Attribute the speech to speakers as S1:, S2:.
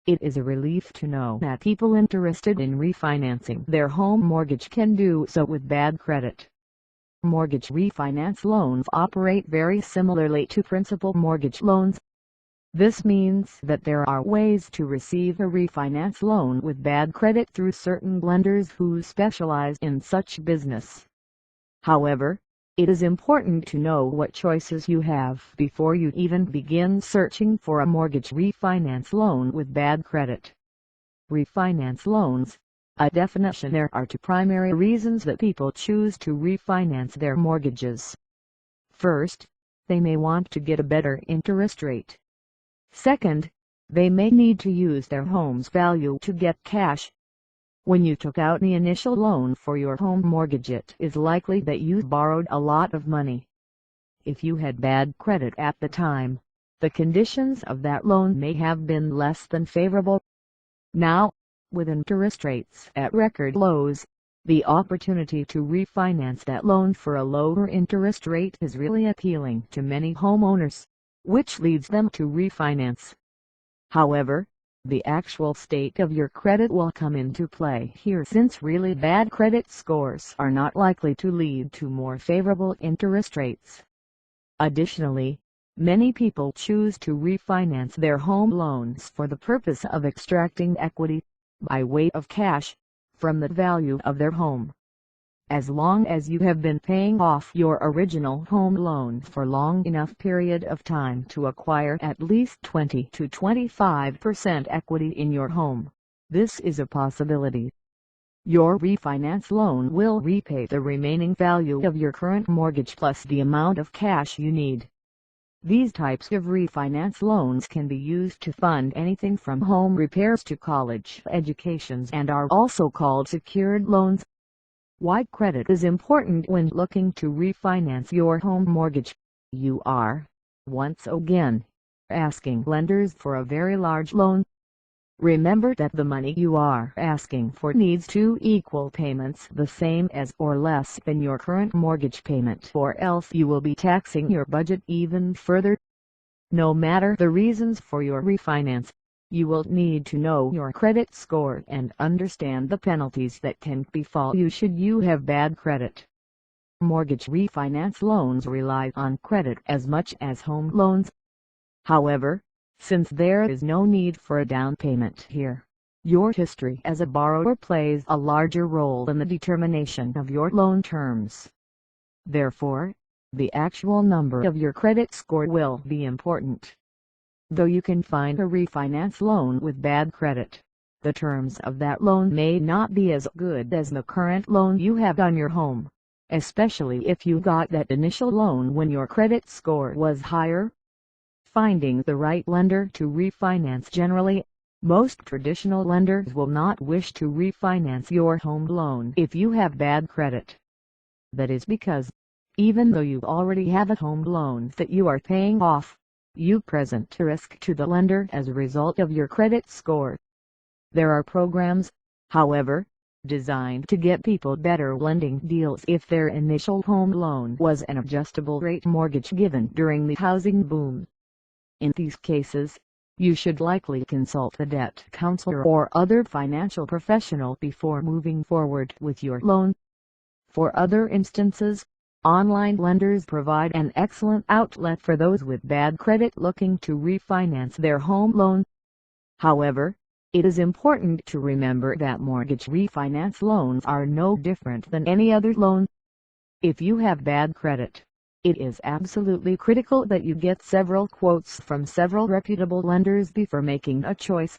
S1: It is a relief to know that people interested in refinancing their home mortgage can do so with bad credit. Mortgage refinance loans operate very similarly to principal mortgage loans. This means that there are ways to receive a refinance loan with bad credit through certain lenders who specialize in such business. However, it is important to know what choices you have before you even begin searching for a mortgage refinance loan with bad credit. Refinance loans. A definition: there are two primary reasons that people choose to refinance their mortgages. First, they may want to get a better interest rate. Second, they may need to use their home's value to get cash. When you took out the initial loan for your home mortgage, it is likely that you borrowed a lot of money. If you had bad credit at the time, the conditions of that loan may have been less than favorable. Now, with interest rates at record lows, the opportunity to refinance that loan for a lower interest rate is really appealing to many homeowners, which leads them to refinance. However, the actual state of your credit will come into play here, since really bad credit scores are not likely to lead to more favorable interest rates. Additionally, many people choose to refinance their home loans for the purpose of extracting equity, by way of cash, from the value of their home. As long as you have been paying off your original home loan for long enough period of time to acquire at least 20 to 25% equity in your home, this is a possibility. Your refinance loan will repay the remaining value of your current mortgage plus the amount of cash you need. These types of refinance loans can be used to fund anything from home repairs to college educations and are also called secured loans. Why credit is important when looking to refinance your home mortgage. You are, once again, asking lenders for a very large loan. Remember that the money you are asking for needs to equal payments the same as or less than your current mortgage payment, or else you will be taxing your budget even further. No matter the reasons for your refinance, you will need to know your credit score and understand the penalties that can befall you should you have bad credit. Mortgage refinance loans rely on credit as much as home loans. However, since there is no need for a down payment here, your history as a borrower plays a larger role in the determination of your loan terms. Therefore, the actual number of your credit score will be important. Though you can find a refinance loan with bad credit, the terms of that loan may not be as good as the current loan you have on your home, especially if you got that initial loan when your credit score was higher. Finding the right lender to refinance. Generally, most traditional lenders will not wish to refinance your home loan if you have bad credit. That is because, even though you already have a home loan that you are paying off, you present a risk to the lender as a result of your credit score. There are programs, however, designed to get people better lending deals if their initial home loan was an adjustable rate mortgage given during the housing boom. In these cases, you should likely consult a debt counselor or other financial professional before moving forward with your loan. For other instances, online lenders provide an excellent outlet for those with bad credit looking to refinance their home loan. However, it is important to remember that mortgage refinance loans are no different than any other loan. If you have bad credit, it is absolutely critical that you get several quotes from several reputable lenders before making a choice.